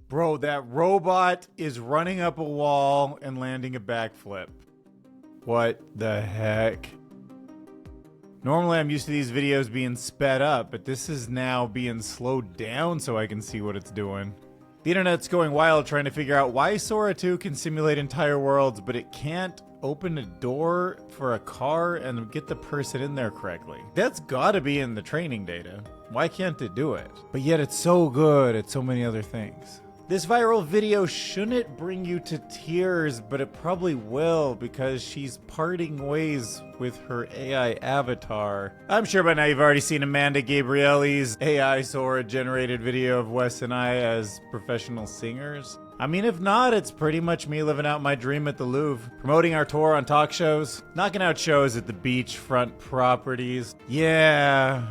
Bro, that robot is running up a wall and landing a backflip. What the heck? Normally I'm used to these videos being sped up, but this is now being slowed down so I can see what it's doing. The internet's going wild trying to figure out why Sora 2 can simulate entire worlds, but it can't open a door for a car and get the person in there correctly. That's gotta be in the training data. Why can't it do it? But yet it's so good at so many other things. This viral video shouldn't bring you to tears, but it probably will because she's parting ways with her AI avatar. I'm sure by now you've already seen Amanda Gabrielli's AI Sora generated video of Wes and I as professional singers. I mean, if not, it's pretty much me living out my dream at the Louvre, promoting our tour on talk shows, knocking out shows at the beachfront properties. Yeah.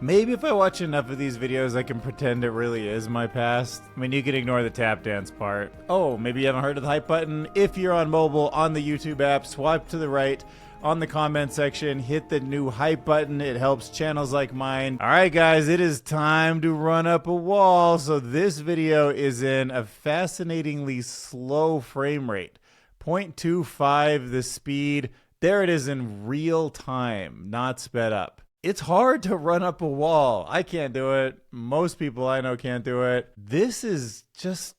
Maybe if I watch enough of these videos, I can pretend it really is my past. I mean, you can ignore the tap dance part. Oh, maybe you haven't heard of the hype button? If you're on mobile, on the YouTube app, swipe to the right. On the comment section, hit the new hype button. It helps channels like mine. All right, guys, it is time to run up a wall. So this video is in a fascinatingly slow frame rate. 0.25 the speed. There it is in real time, not sped up. It's hard to run up a wall. I can't do it. Most people I know can't do it. This is just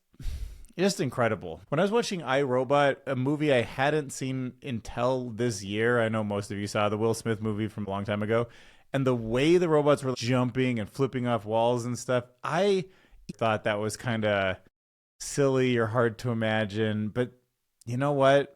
incredible. When I was watching iRobot, a movie I hadn't seen until this year, I know most of you saw the Will Smith movie from a long time ago, and the way the robots were jumping and flipping off walls and stuff, I thought that was kind of silly or hard to imagine, but you know what?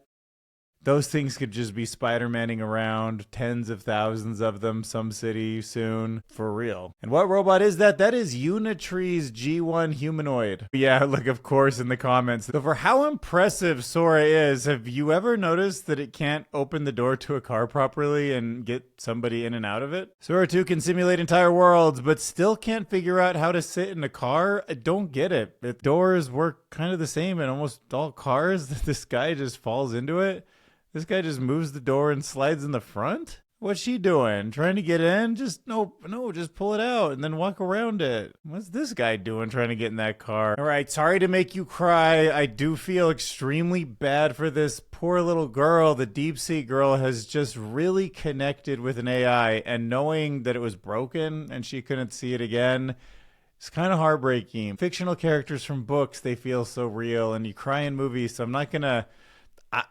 Those things could just be Spider-Manning around, tens of thousands of them, some city soon, for real. And what robot is that? That is Unitree's G1 humanoid. Yeah, look, of course, in the comments. So for how impressive Sora is, have you ever noticed that it can't open the door to a car properly and get somebody in and out of it? Sora 2 can simulate entire worlds, but still can't figure out how to sit in a car? I don't get it. The doors work kind of the same in almost all cars. This guy just falls into it. This guy just moves the door and slides in the front? What's she doing? Trying to get in? Just no, just pull it out and then walk around it. What's this guy doing trying to get in that car? All right, sorry to make you cry. I do feel extremely bad for this poor little girl. The deep sea girl has just really connected with an AI, and knowing that it was broken and she couldn't see it again, it's kind of heartbreaking. Fictional characters from books, they feel so real, and you cry in movies, so I'm not gonna...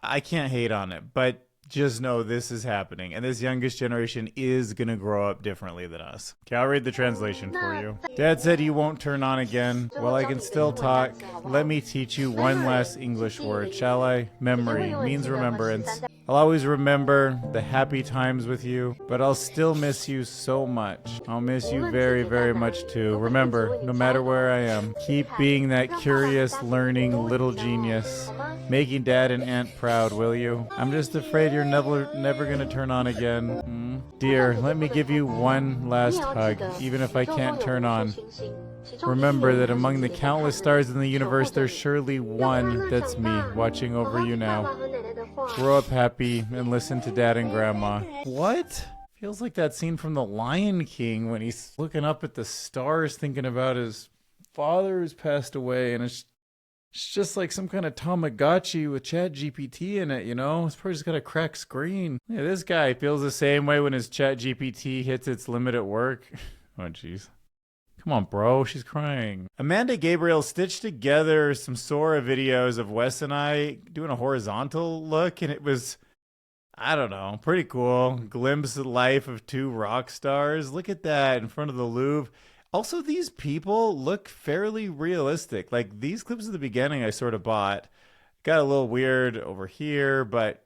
I can't hate on it, but just know this is happening, and this youngest generation is gonna grow up differently than us. Okay, I'll read the translation for you. Dad said you won't turn on again. Well, I can still talk. Let me teach you one last English word, shall I? Memory means remembrance. I'll always remember the happy times with you, but I'll still miss you so much. I'll miss you very, very much too. Remember, no matter where I am, keep being that curious, learning little genius. Making Dad and Aunt proud, will you? I'm just afraid you're never gonna turn on again. Dear, let me give you one last hug, even if I can't turn on. Remember that among the countless stars in the universe, there's surely one that's me, watching over you now. Grow up happy and listen to Dad and Grandma. What? Feels like that scene from The Lion King when he's looking up at the stars thinking about his father who's passed away, and it's just like some kind of Tamagotchi with ChatGPT in it, you know? It's probably just got a cracked screen. Yeah, this guy feels the same way when his ChatGPT hits its limit at work. Oh, jeez. Come on, bro. She's crying. Amanda Gabriel stitched together some Sora videos of Wes and I doing a horizontal look, and it was, I don't know, pretty cool. Glimpse of the life of two rock stars. Look at that in front of the Louvre. Also, these people look fairly realistic. Like, these clips at the beginning I sort of bought. Got a little weird over here, but,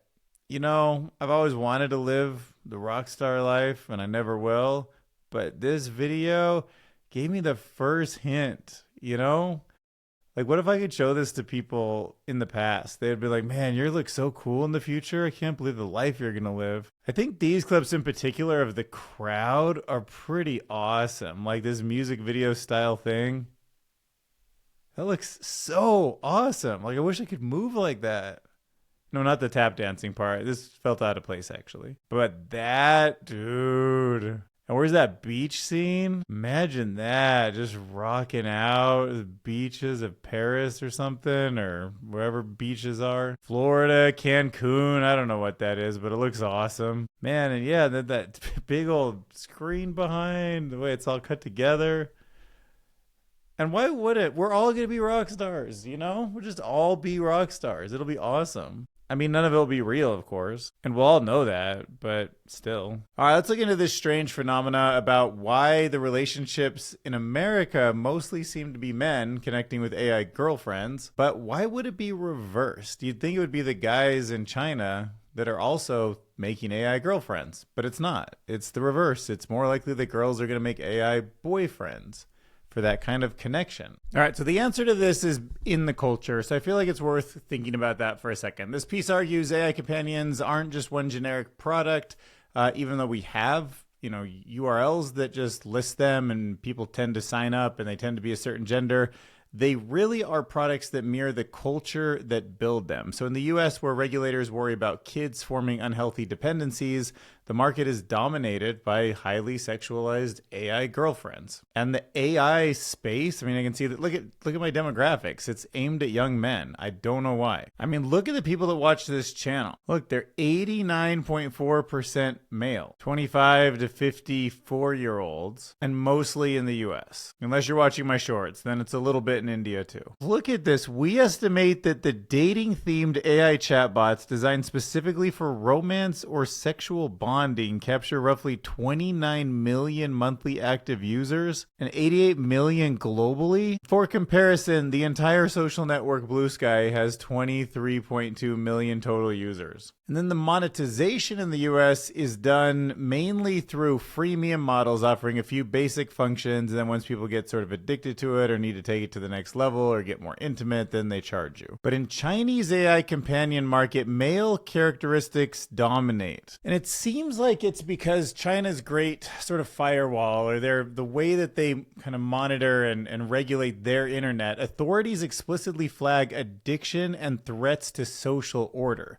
you know, I've always wanted to live the rock star life, and I never will. But this video gave me the first hint, you know? Like, what if I could show this to people in the past? They'd be like, man, you look so cool in the future. I can't believe the life you're going to live. I think these clips in particular of the crowd are pretty awesome. Like this music video style thing. That looks so awesome. Like, I wish I could move like that. No, not the tap dancing part. This felt out of place, actually. But that, dude. And where's that beach scene? Imagine that, just rocking out the beaches of Paris or something, or wherever beaches are. Florida, Cancun, I don't know what that is, but it looks awesome. Man, and yeah, that big old screen behind, the way it's all cut together. And why would it? We're all going to be rock stars, you know? We'll just all be rock stars. It'll be awesome. I mean, none of it will be real, of course. And we'll all know that, but still. All right, let's look into this strange phenomena about why the relationships in America mostly seem to be men connecting with AI girlfriends. But why would it be reversed? You'd think it would be the guys in China that are also making AI girlfriends, but it's not. It's the reverse. It's more likely that girls are going to make AI boyfriends for that kind of connection. All right, so the answer to this is in the culture, so I feel like it's worth thinking about that for a second. This piece argues AI companions aren't just one generic product, even though we have, URLs that just list them and people tend to sign up and they tend to be a certain gender. They really are products that mirror the culture that build them. So in the US, where regulators worry about kids forming unhealthy dependencies, the market is dominated by highly sexualized AI girlfriends. And the AI space, I can see that, look at my demographics. It's aimed at young men. I don't know why. Look at the people that watch this channel. Look, they're 89.4% male, 25 to 54-year-olds, and mostly in the US. Unless you're watching my shorts, then it's a little bit in India too. Look at this. We estimate that the dating-themed AI chatbots designed specifically for romance or sexual bonding capture roughly 29 million monthly active users and 88 million globally. For comparison, the entire social network Blue Sky has 23.2 million total users. And then the monetization in the US is done mainly through freemium models offering a few basic functions, and then once people get sort of addicted to it or need to take it to the next level or get more intimate, then they charge you. But in Chinese AI companion market, male characteristics dominate. And it seems like it's because China's great sort of firewall, or the way that they kind of monitor and regulate their internet, authorities explicitly flag addiction and threats to social order,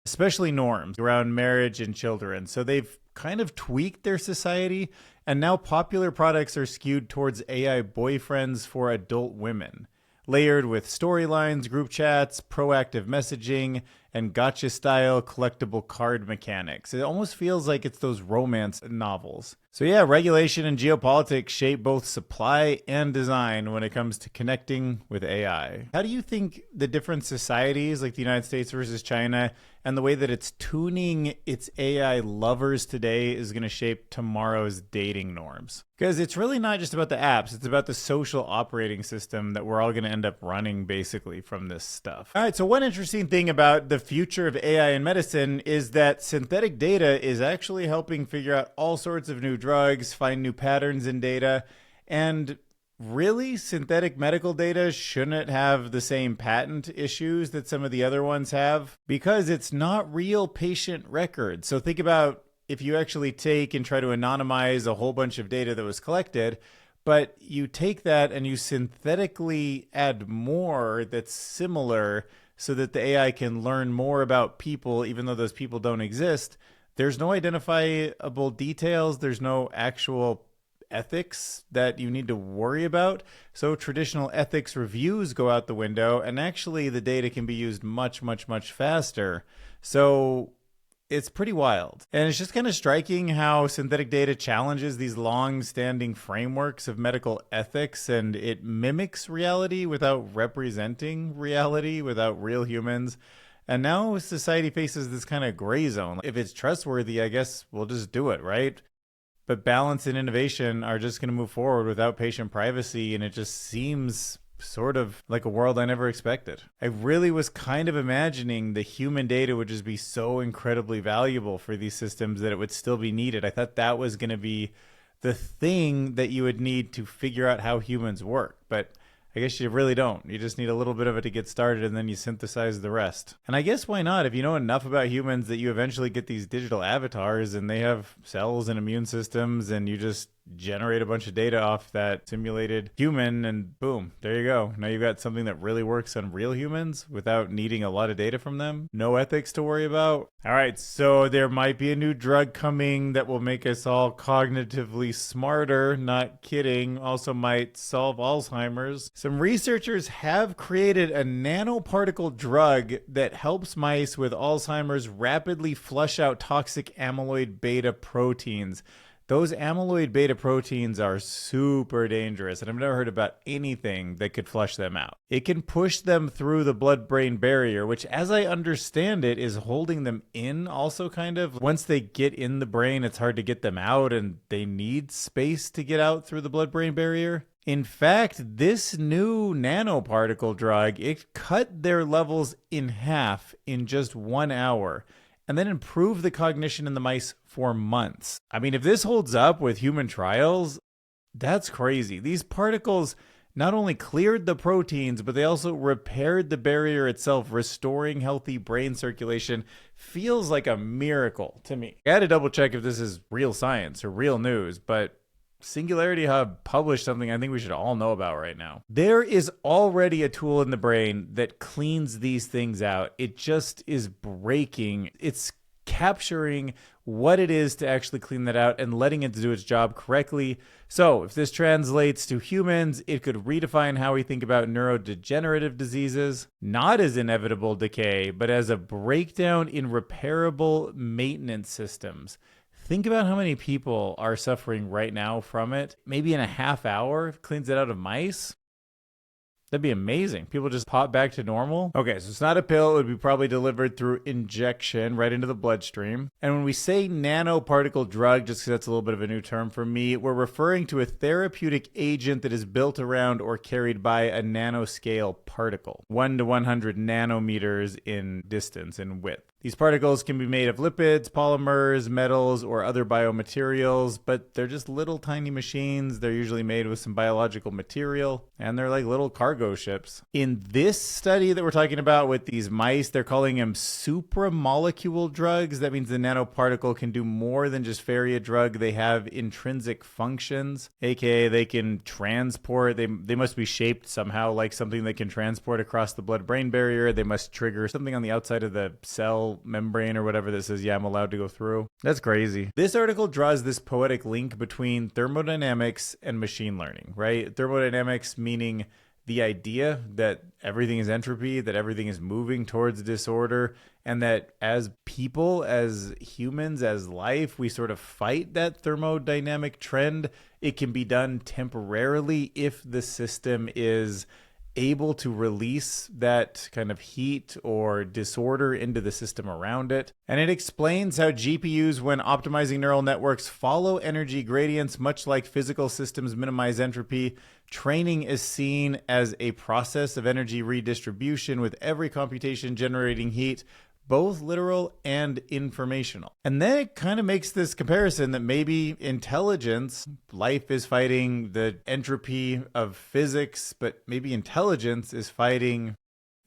especially norms around marriage and children. So they've kind of tweaked their society, and now popular products are skewed towards AI boyfriends for adult women, layered with storylines, group chats, proactive messaging, and gotcha-style collectible card mechanics. It almost feels like it's those romance novels. So yeah, regulation and geopolitics shape both supply and design when it comes to connecting with AI. How do you think the different societies, like the United States versus China, and the way that it's tuning its AI lovers today is going to shape tomorrow's dating norms? Because it's really not just about the apps, it's about the social operating system that we're all going to end up running basically from this stuff. All right, so one interesting thing about the future of AI in medicine is that synthetic data is actually helping figure out all sorts of new drugs, find new patterns in data, and really, synthetic medical data shouldn't have the same patent issues that some of the other ones have because it's not real patient records. So think about if you actually take and try to anonymize a whole bunch of data that was collected, but you take that and you synthetically add more that's similar so that the AI can learn more about people, even though those people don't exist. There's no identifiable details. There's no actual ethics that you need to worry about. So traditional ethics reviews go out the window, and actually the data can be used much, much, much faster. So it's pretty wild. And it's just kind of striking how synthetic data challenges these long-standing frameworks of medical ethics, and it mimics reality without representing reality, without real humans. And now society faces this kind of gray zone. If it's trustworthy, I guess we'll just do it, right? But balance and innovation are just going to move forward without patient privacy, and it just seems sort of like a world I never expected. I really was kind of imagining the human data would just be so incredibly valuable for these systems that it would still be needed. I thought that was going to be the thing that you would need to figure out how humans work. But I guess you really don't. You just need a little bit of it to get started, and then you synthesize the rest. And I guess why not? If you know enough about humans that you eventually get these digital avatars and they have cells and immune systems, and you just generate a bunch of data off that simulated human, and boom, there you go. Now you've got something that really works on real humans without needing a lot of data from them. No ethics to worry about. All right, so there might be a new drug coming that will make us all cognitively smarter. Not kidding. Also might solve Alzheimer's. Some researchers have created a nanoparticle drug that helps mice with Alzheimer's rapidly flush out toxic amyloid beta proteins. Those amyloid beta proteins are super dangerous, and I've never heard about anything that could flush them out. It can push them through the blood-brain barrier, which, as I understand it, is holding them in also kind of. Once they get in the brain, it's hard to get them out, and they need space to get out through the blood-brain barrier. In fact, this new nanoparticle drug, it cut their levels in half in just 1 hour, and then improved the cognition in the mice for months. I mean, if this holds up with human trials, that's crazy. These particles not only cleared the proteins, but they also repaired the barrier itself, restoring healthy brain circulation. Feels like a miracle to me. I had to double check if this is real science or real news, but Singularity Hub published something I think we should all know about right now. There is already a tool in the brain that cleans these things out. It just is breaking. It's capturing what it is to actually clean that out and letting it do its job correctly. So if this translates to humans, it could redefine how we think about neurodegenerative diseases, not as inevitable decay, but as a breakdown in repairable maintenance systems. Think about how many people are suffering right now from it. Maybe in a half hour, cleans it out of mice. That'd be amazing. People just pop back to normal. Okay, so it's not a pill. It would be probably delivered through injection right into the bloodstream. And when we say nanoparticle drug, just because that's a little bit of a new term for me, we're referring to a therapeutic agent that is built around or carried by a nanoscale particle, 1 to 100 nanometers in distance and width. These particles can be made of lipids, polymers, metals, or other biomaterials, but they're just little tiny machines. They're usually made with some biological material, and they're like little cargo ships. In this study that we're talking about with these mice, they're calling them supramolecule drugs. That means the nanoparticle can do more than just ferry a drug. They have intrinsic functions, aka they can transport. They must be shaped somehow like something that can transport across the blood-brain barrier. They must trigger something on the outside of the cell membrane or whatever that says, yeah, I'm allowed to go through. That's crazy. This article draws this poetic link between thermodynamics and machine learning, right? Thermodynamics meaning the idea that everything is entropy, that everything is moving towards disorder, and that as people, as humans, as life, we sort of fight that thermodynamic trend. It can be done temporarily if the system is able to release that kind of heat or disorder into the system around it. And it explains how GPUs, when optimizing neural networks, follow energy gradients, much like physical systems minimize entropy. Training is seen as a process of energy redistribution, with every computation generating heat, both literal and informational. And then it kind of makes this comparison that maybe intelligence, life is fighting the entropy of physics, but maybe intelligence is fighting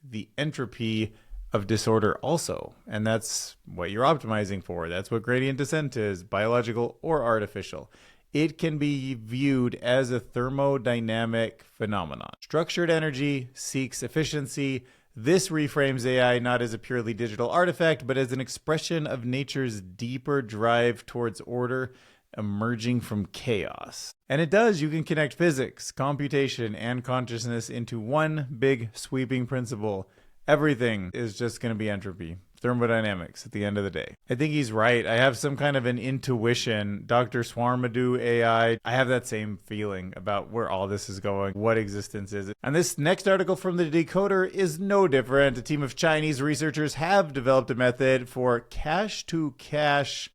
the entropy of disorder also. And that's what you're optimizing for. That's what gradient descent is, biological or artificial. It can be viewed as a thermodynamic phenomenon. Structured energy seeks efficiency. This reframes AI not as a purely digital artifact, but as an expression of nature's deeper drive towards order emerging from chaos. And it does. You can connect physics, computation, and consciousness into one big sweeping principle. Everything is just going to be entropy. Thermodynamics at the end of the day. I think he's right. I have some kind of an intuition. Dr. Swarmadoo AI, I have that same feeling about where all this is going, what existence is. And this next article from the Decoder is no different. A team of Chinese researchers have developed a method for cache-to-cache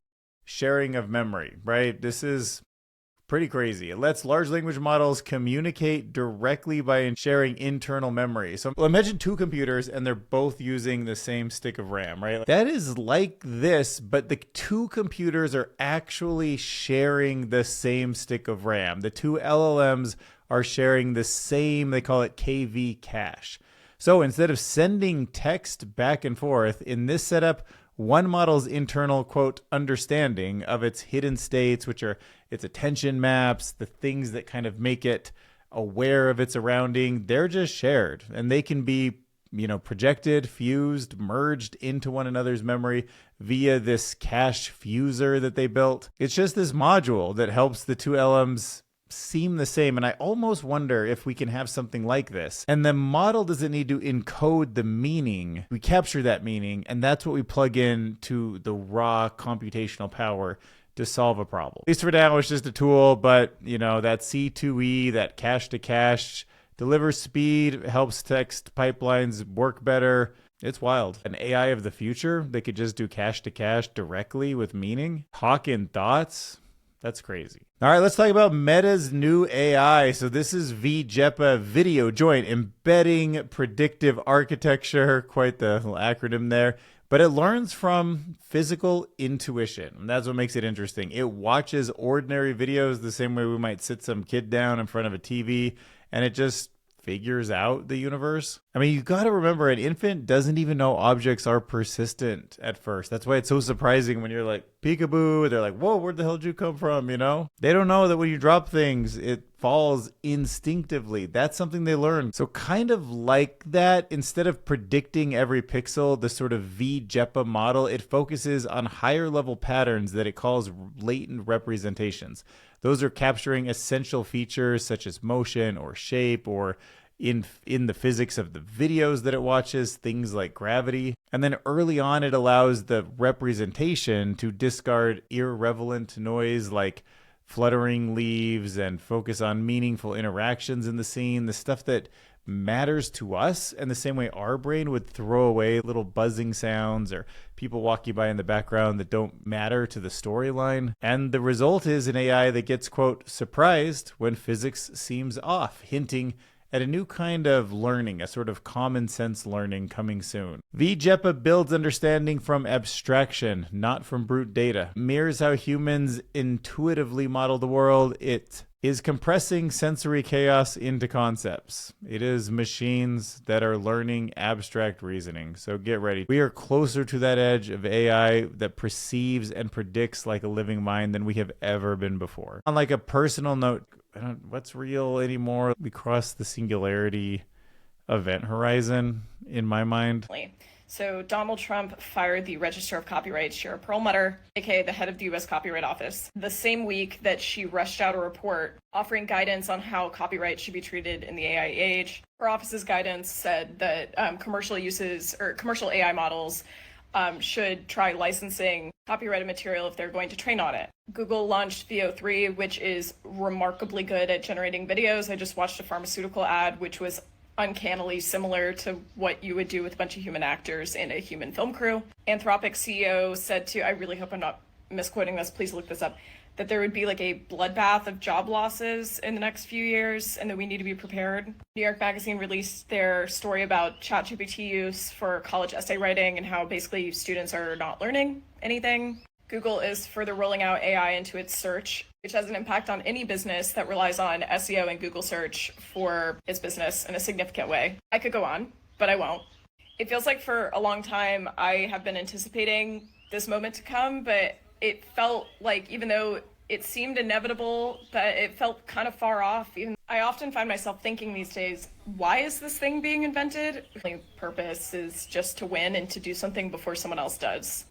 sharing of memory, right? This is pretty crazy. It lets large language models communicate directly by sharing internal memory. So imagine two computers and they're both using the same stick of RAM, right? That is like this, but the two computers are actually sharing the same stick of RAM. The two LLMs are sharing the same, they call it KV cache. So instead of sending text back and forth, in this setup, one model's internal, quote, understanding of its hidden states, which are its attention maps, the things that kind of make it aware of its surrounding, they're just shared, and they can be, projected, fused, merged into one another's memory via this cache fuser that they built. It's just this module that helps the two LMs seem the same, and I almost wonder if we can have something like this. And the model doesn't need to encode the meaning. We capture that meaning, and that's what we plug in to the raw computational power to solve a problem. At least for now, it's just a tool, but that C2E, that cache to cache, delivers speed, helps text pipelines work better. It's wild. An AI of the future, they could just do cache to cache directly with meaning. Talk in thoughts. That's crazy. All right, let's talk about Meta's new AI. So this is V-JEPA, Video Joint Embedding Predictive Architecture. Quite the little acronym there. But it learns from physical intuition. And that's what makes it interesting. It watches ordinary videos the same way we might sit some kid down in front of a TV, and it just figures out the universe. I mean, you got to remember, an infant doesn't even know objects are persistent at first. That's why it's so surprising when you're like, peekaboo, they're like, whoa, where the hell did you come from, They don't know that when you drop things, it falls instinctively. That's something they learn. So kind of like that, instead of predicting every pixel, the sort of V-JEPA model, it focuses on higher level patterns that it calls latent representations. Those are capturing essential features such as motion or shape, or in the physics of the videos that it watches, things like gravity. And then early on, it allows the representation to discard irrelevant noise like fluttering leaves and focus on meaningful interactions in the scene, the stuff that matters to us, and the same way our brain would throw away little buzzing sounds or people walking by in the background that don't matter to the storyline. And the result is an AI that gets, quote, surprised when physics seems off, hinting at a new kind of learning, a sort of common sense learning coming soon. V-JEPA builds understanding from abstraction, not from brute data. Mirrors how humans intuitively model the world. It is compressing sensory chaos into concepts. It is machines that are learning abstract reasoning. So get ready. We are closer to that edge of AI that perceives and predicts like a living mind than we have ever been before. On like a personal note, what's real anymore? We crossed the Singularity event horizon in my mind. So Donald Trump fired the Register of Copyright Shira Perlmutter, aka the head of the U.S. Copyright Office, the same week that she rushed out a report offering guidance on how copyright should be treated in the AI age. Her office's guidance said that commercial AI models should try licensing copyrighted material if they're going to train on it. Google launched VO3, which is remarkably good at generating videos. I just watched a pharmaceutical ad, which was uncannily similar to what you would do with a bunch of human actors in a human film crew. Anthropic CEO said I really hope I'm not misquoting this, please look this up, that there would be like a bloodbath of job losses in the next few years and that we need to be prepared. New York Magazine released their story about ChatGPT use for college essay writing and how basically students are not learning anything. Google is further rolling out AI into its search, which has an impact on any business that relies on SEO and Google search for its business in a significant way. I could go on, but I won't. It feels like for a long time I have been anticipating this moment to come, but it felt like, even though it seemed inevitable, that it felt kind of far off. I often find myself thinking these days, why is this thing being invented? The only purpose is just to win and to do something before someone else does.